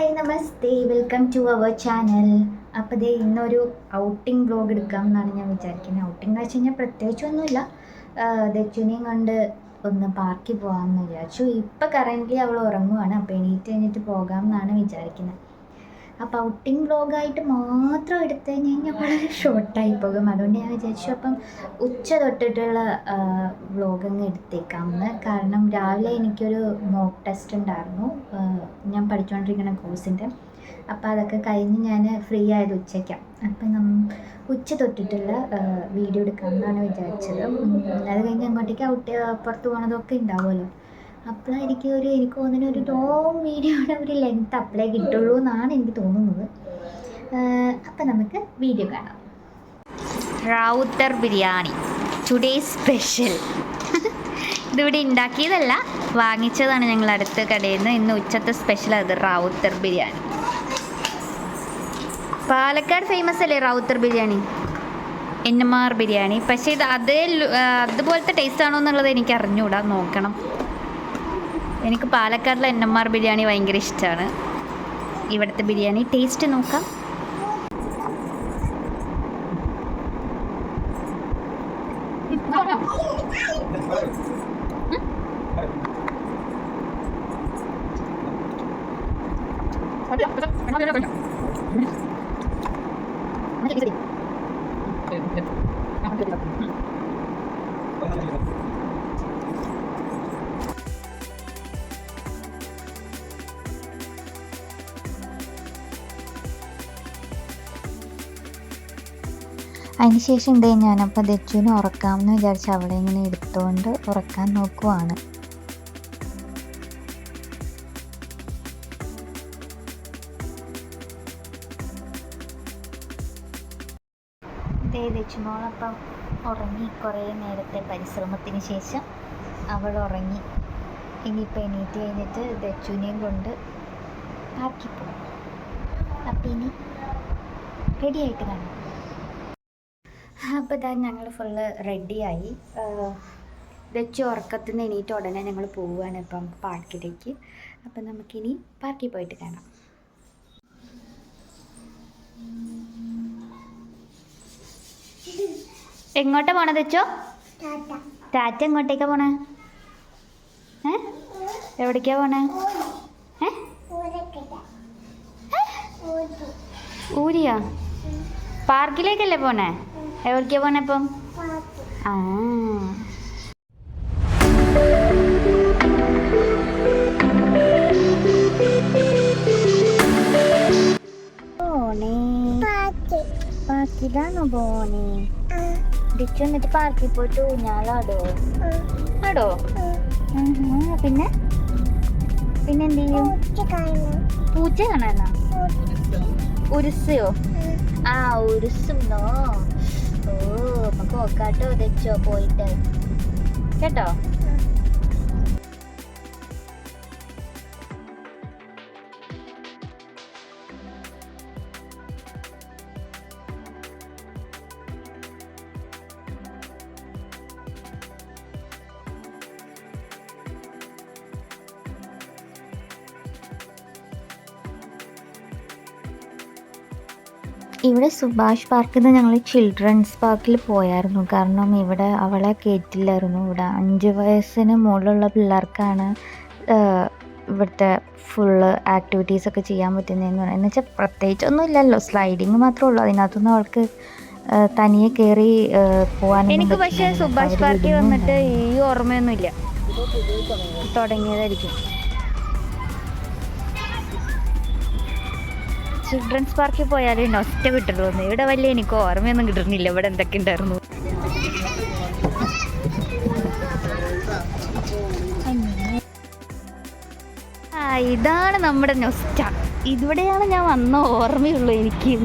Hi നമസ്തേ, welcome to our channel. അപ്പോൾ ദേ ഇന്നൊരു ഔട്ടിംഗ് വ്ലോഗ് എടുക്കാം എന്നാണ് ഞാൻ വിചാരിക്കുന്നത്. ഔട്ടിംഗ് എന്ന് വെച്ച് കഴിഞ്ഞാൽ പ്രത്യേകിച്ചൊന്നുമില്ല. ദച്ചുനെയും കൊണ്ട് ഒന്ന് പാർക്കിൽ പോകാമെന്ന് വിചാരിച്ചു. ഇപ്പം കറൻ്റ്ലി അവൾ ഉറങ്ങുവാണ്. അപ്പോൾ എണീറ്റ് പോകാം എന്നാണ് വിചാരിക്കുന്നത്. അപ്പോൾ ഔട്ടിംഗ് വ്ലോഗായിട്ട് മാത്രം എടുത്തു കഴിഞ്ഞാൽ വളരെ ഷോർട്ടായി പോകും. അതുകൊണ്ട് ഞാൻ വിചാരിച്ചു അപ്പം ഉച്ച തൊട്ടിട്ടുള്ള വ്ലോഗ് അങ്ങ് എടുത്തേക്കാമെന്ന്. കാരണം രാവിലെ എനിക്കൊരു മോക്ക് ടെസ്റ്റ് ഉണ്ടായിരുന്നു, ഞാൻ പഠിച്ചുകൊണ്ടിരിക്കുന്ന കോഴ്സിൻ്റെ. അപ്പോൾ അതൊക്കെ കഴിഞ്ഞ് ഞാൻ ഫ്രീ ആയത് ഉച്ചയ്ക്കാണ്. അപ്പം ഉച്ച തൊട്ടിട്ടുള്ള വീഡിയോ എടുക്കാമെന്നാണ് വിചാരിച്ചത്. അത് കഴിഞ്ഞ് അങ്ങോട്ടേക്ക് പുറത്ത് പോകണതൊക്കെ ഉണ്ടാവുമല്ലോ. അപ്പോഴായിരിക്കും എനിക്ക് തോന്നുന്ന ഒരു ലോങ് വീഡിയോയുടെ ഒരു ലെങ്ത് അപ്പോഴേ കിട്ടുള്ളൂ എന്നാണ് എനിക്ക് തോന്നുന്നത്. അപ്പം നമുക്ക് വീഡിയോ കാണാം. Rowther biryani today special. ഇതിവിടെ ഉണ്ടാക്കിയതല്ല, വാങ്ങിച്ചതാണ് ഞങ്ങൾ അടുത്ത കടയിൽ നിന്ന്. ഇന്ന് ഉച്ചത്തെ സ്പെഷ്യൽ അത് റൗത്തർ ബിരിയാണി. പാലക്കാട് ഫേമസ് അല്ലേ റൗത്തർ ബിരിയാണി, NMR ബിരിയാണി. പക്ഷേ ഇത് അതുപോലത്തെ ടേസ്റ്റ് ആണോ എന്നുള്ളത് എനിക്ക് അറിഞ്ഞുകൂടാ, നോക്കണം. എനിക്ക് പാലക്കാടിലെ NMR ബിരിയാണി ഭയങ്കര ഇഷ്ടമാണ്. ഇവിടുത്തെ ബിരിയാണി ടേസ്റ്റ് നോക്കാം. അതിനുശേഷം ഞാനപ്പോൾ ദച്ചുവിനെ ഉറക്കാമെന്ന് വിചാരിച്ച് അവളെ ഇങ്ങനെ എടുത്തുകൊണ്ട് ഉറക്കാൻ നോക്കുവാണ്. ദച്ചുമോളപ്പം ഉറങ്ങി. കുറേ നേരത്തെ പരിശ്രമത്തിന് ശേഷം അവൾ ഉറങ്ങി. ഇനിയിപ്പോൾ എണീറ്റ് കഴിഞ്ഞിട്ട് ദച്ചുവിനെയും കൊണ്ട് പാർക്കിൽ പോകും. അപ്പം ഇനി റെഡിയായിട്ട് കാണാം. അപ്പോൾ ഇതാ ഞങ്ങൾ ഫുള്ള് റെഡിയായി. ദച്ചു ഉറക്കത്തിൽ നിന്ന് എണീറ്റ് ഉടനെ ഞങ്ങൾ പോവുകയാണ് ഇപ്പം പാർക്കിലേക്ക്. അപ്പം നമുക്കിനി പാർക്കിൽ പോയിട്ട് കാണാം. എങ്ങോട്ടാ പോണേ ദച്ചോ? ടാറ്റ എങ്ങോട്ടേക്കാ പോണേ? എവിടേക്കാ പോണേ? ഊരിയാ? പാർക്കിലേക്കല്ലേ പോണേ? എവിടേക്കാ പോണേ ഇപ്പം? ആ പോണേ പാർക്കിലാണോ പോണേ? ദിച്ചു എന്നിട്ട് പാർക്കിൽ പോയിട്ട് ഊഞ്ഞാലാടോ? ആടോ? പിന്നെ എന്ത് ചെയ്യും? പൂച്ച കാണാനാ? ഉരുസയോ? ആ ഉരുസുന്നോ? ഓ നമുക്ക് നോക്കാട്ടോ ദച്ചോ പോയിട്ട്, കേട്ടോ? ഇവിടെ സുഭാഷ് പാർക്കിൽ നിന്ന് ഞങ്ങൾ ചിൽഡ്രൻസ് പാർക്കിൽ പോയായിരുന്നു. കാരണം ഇവിടെ അവളെ കയറ്റില്ലായിരുന്നു. ഇവിടെ 5 വയസ്സിന് മുകളിലുള്ള പിള്ളേർക്കാണ് ഇവിടുത്തെ ഫുള്ള് ആക്ടിവിറ്റീസൊക്കെ ചെയ്യാൻ പറ്റുന്നതെന്ന് പറയുന്നത്. എന്ന് വെച്ചാൽ പ്രത്യേകിച്ചൊന്നും ഇല്ലല്ലോ, സ്ലൈഡിങ് മാത്രമേ ഉള്ളൂ. അതിനകത്തൊന്നും അവൾക്ക് തനിയെ കയറി പോകാൻ. എനിക്ക് പക്ഷേ സുഭാഷ് പാർക്കിൽ വന്നിട്ട് ഈ ഓർമ്മയൊന്നുമില്ല, തുടങ്ങിയതായിരിക്കും. ചിൽഡ്രൻസ് പാർക്കിൽ പോയാലേ നൊസ്റ്റ കിട്ടുള്ളൂ. ഇവിടെ വലിയ എനിക്ക് ഓർമ്മയൊന്നും കിട്ടുന്നില്ല ഇവിടെ എന്തൊക്കെ ഉണ്ടായിരുന്നു. ഇതാണ് നമ്മുടെ നൊസ്റ്റ. ഇവിടെയാണ് ഞാൻ വന്ന ഓർമ്മയുള്ളൂ എനിക്ക്.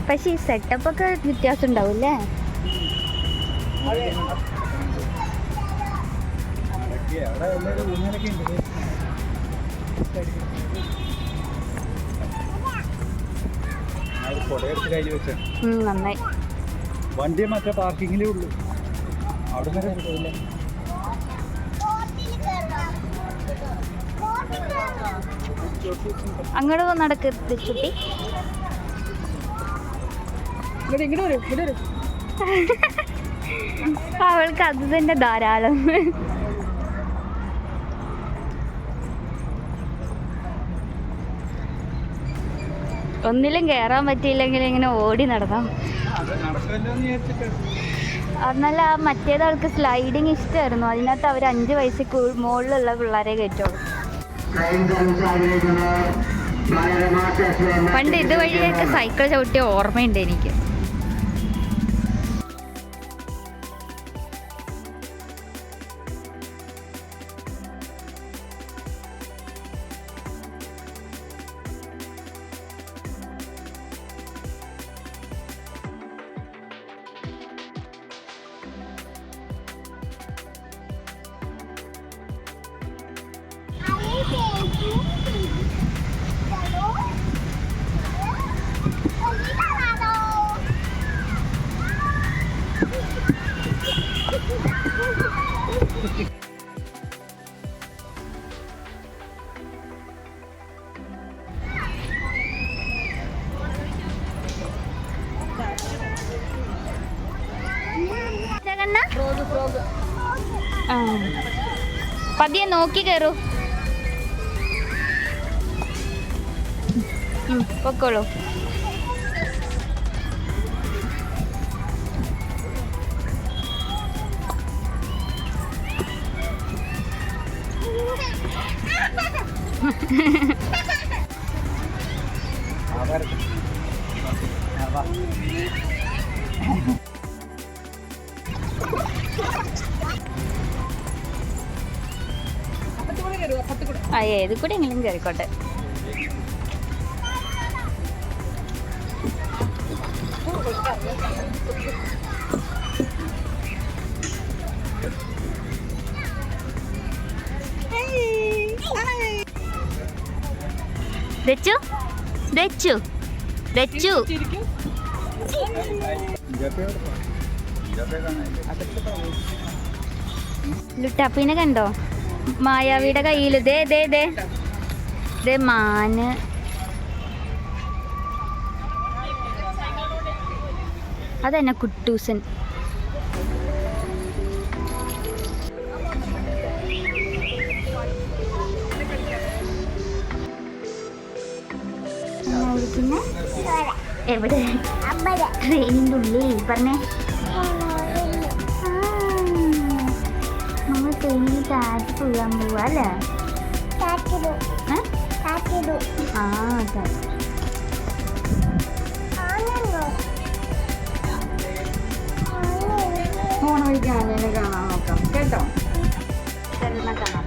പക്ഷേ ഈ സെറ്റപ്പൊക്കെ വ്യത്യാസം ഉണ്ടാവും അല്ലേ? നന്നായി. വണ്ടി മറ്റേ പാർക്കിങ്ങിലേ ഉള്ളൂ, അവിടെ വരെ കിട്ടില്ല. അങ്ങോട്ട് നടക്ക് ചുട്ടി. അവൾക്ക് അത് തന്നെ ധാരാളം. ഒന്നിലും കയറാൻ പറ്റിയില്ലെങ്കിൽ ഇങ്ങനെ ഓടി നടക്കാം. എന്നാൽ ആ മറ്റേതാൾക്ക് സ്ലൈഡിങ് ഇഷ്ടമായിരുന്നു. അതിനകത്ത് അവർ 5 വയസ്സിൽ മുകളിലുള്ള പിള്ളേരെ കയറ്റുള്ളൂ. പണ്ട് ഇതുവഴിയൊക്കെ സൈക്കിൾ ചവിട്ടിയ ഓർമ്മയുണ്ട് എനിക്ക്. പതിയെ നോക്കി കയറൂ. പൊക്കോളൂ. ഏത് കൂടെ എങ്കിലും കയറിക്കോട്ടെ. ദച്ചു ദച്ചു ദച്ചു ലുട്ടാപ്പിനെ കണ്ടോ? മായാവിയുടെ കയ്യിൽ ദേ ദേ ദേ ദേ മാന്. അതെന്നെ കുട്ടൂസൻ. എവിടെ? ട്രെയിനിൻ്റെ ഉള്ളിൽ പറഞ്ഞേ. നമ്മൾ ട്രെയിനിൽ കാറ്റ് പോകാൻ പോവാ അല്ലേ? ആ ഫോൺ വഴിക്കാൻ കാണാൻ നോക്കാം കേട്ടോ. കാണാം.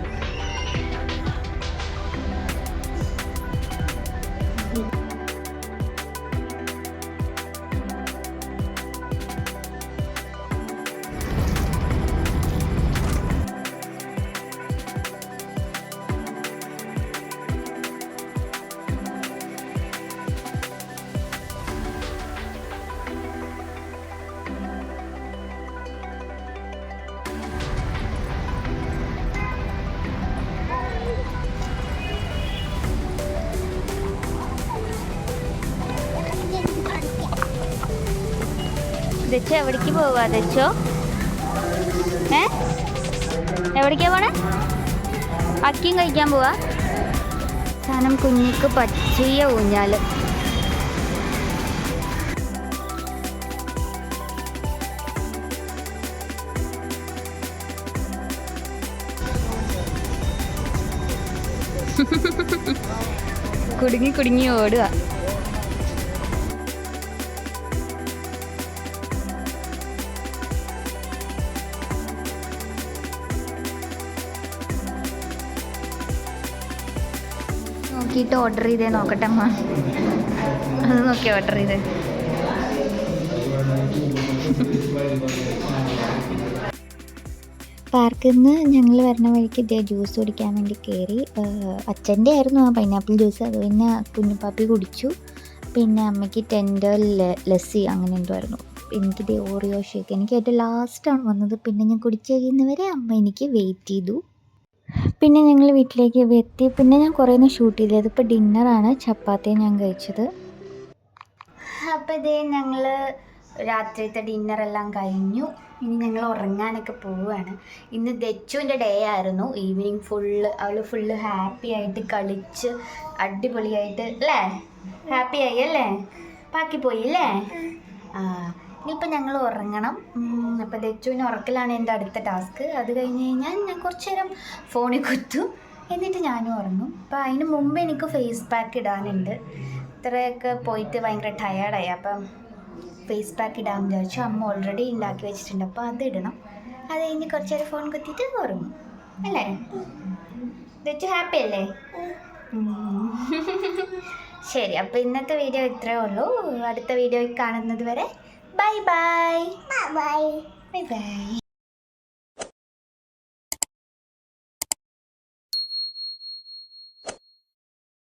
ദച്ചോ എവിടേക്ക് പോവാ? ദച്ചോ എവിടേക്കാ പോണേ? അക്കിയും കഴിക്കാൻ പോവാ. സാധനം കുഞ്ഞിക്ക് പറ്റിയ ഊഞ്ഞാല്. കുടുങ്ങി കുടുങ്ങി ഓടുക. നോക്കിയിട്ട് ഓർഡർ ചെയ്തേ നോക്കട്ടെ അമ്മ. അത് നോക്കി ഓർഡർ ചെയ്തേ. പാർക്കിൽ നിന്ന് ഞങ്ങൾ വരുന്ന വഴിക്ക് ഇതേ ജ്യൂസ് കുടിക്കാൻ വേണ്ടി കയറി. അച്ഛൻ്റെ ആയിരുന്നു ആ പൈനാപ്പിൾ ജ്യൂസ്. അത് പിന്നെ കുഞ്ഞുപ്പാപ്പി കുടിച്ചു. പിന്നെ അമ്മയ്ക്ക് ടെൻഡർ ലസ്സി അങ്ങനെ എന്തോ ആയിരുന്നു. എനിക്കിത് ഓറിയോ ഷേക്ക് എനിക്ക് ഏറ്റവും ലാസ്റ്റാണ് വന്നത്. പിന്നെ ഞാൻ കുടിച്ച് കഴിയുന്നവരെ അമ്മ എനിക്ക് വെയിറ്റ് ചെയ്തു. പിന്നെ ഞങ്ങൾ വീട്ടിലേക്ക് എത്തി. പിന്നെ ഞാൻ കുറേ ഒന്നും ഷൂട്ട് ചെയ്തത്. ഇതിപ്പോൾ ഡിന്നറാണ്, ചപ്പാത്തിയും ഞാൻ കഴിച്ചത്. അപ്പോൾ ഇതേ ഞങ്ങൾ രാത്രിയത്തെ ഡിന്നറെല്ലാം കഴിഞ്ഞു. ഇനി ഞങ്ങൾ ഉറങ്ങാനൊക്കെ പോവുകയാണ്. ഇന്ന് ദച്ചുവിൻ്റെ ഡേ ആയിരുന്നു. ഈവനിങ് അവൾ ഫുള്ള് ഹാപ്പി ആയിട്ട് കളിച്ച് അടിപൊളിയായിട്ട് അല്ലേ, ഹാപ്പി ആയി അല്ലേ, പാക്കിപ്പോയി അല്ലേ. ഇനിയിപ്പോൾ ഞങ്ങൾ ഉറങ്ങണം. അപ്പോൾ ദച്ചുവിനെ ഉറക്കലാണ് എൻ്റെ അടുത്ത ടാസ്ക്. അത് കഴിഞ്ഞ് കഴിഞ്ഞാൽ ഞാൻ കുറച്ച് നേരം ഫോണിൽ കുത്തും, എന്നിട്ട് ഞാനും ഉറങ്ങും. അപ്പോൾ അതിന് മുമ്പ് എനിക്ക് ഫേസ് പാക്ക് ഇടാനുണ്ട്. ഇത്രയൊക്കെ പോയിട്ട് ഭയങ്കര ടയേർഡായി. അപ്പം ഫേസ് പാക്ക് ഇടാമെന്ന് വിചാരിച്ചു. അമ്മ ഓൾറെഡി ഉണ്ടാക്കി വെച്ചിട്ടുണ്ട്, അപ്പോൾ അത് ഇടണം. അത് കഴിഞ്ഞ് കുറച്ച് നേരം ഫോൺ കുത്തിയിട്ട് ഉറങ്ങും അല്ലേ. ദച്ചു ഹാപ്പി അല്ലേ? ശരി, അപ്പോൾ ഇന്നത്തെ വീഡിയോ ഇത്രയേ ഉള്ളൂ. അടുത്ത വീഡിയോയിൽ കാണുന്നത് വരെ ബൈ ബൈ. Bye bye.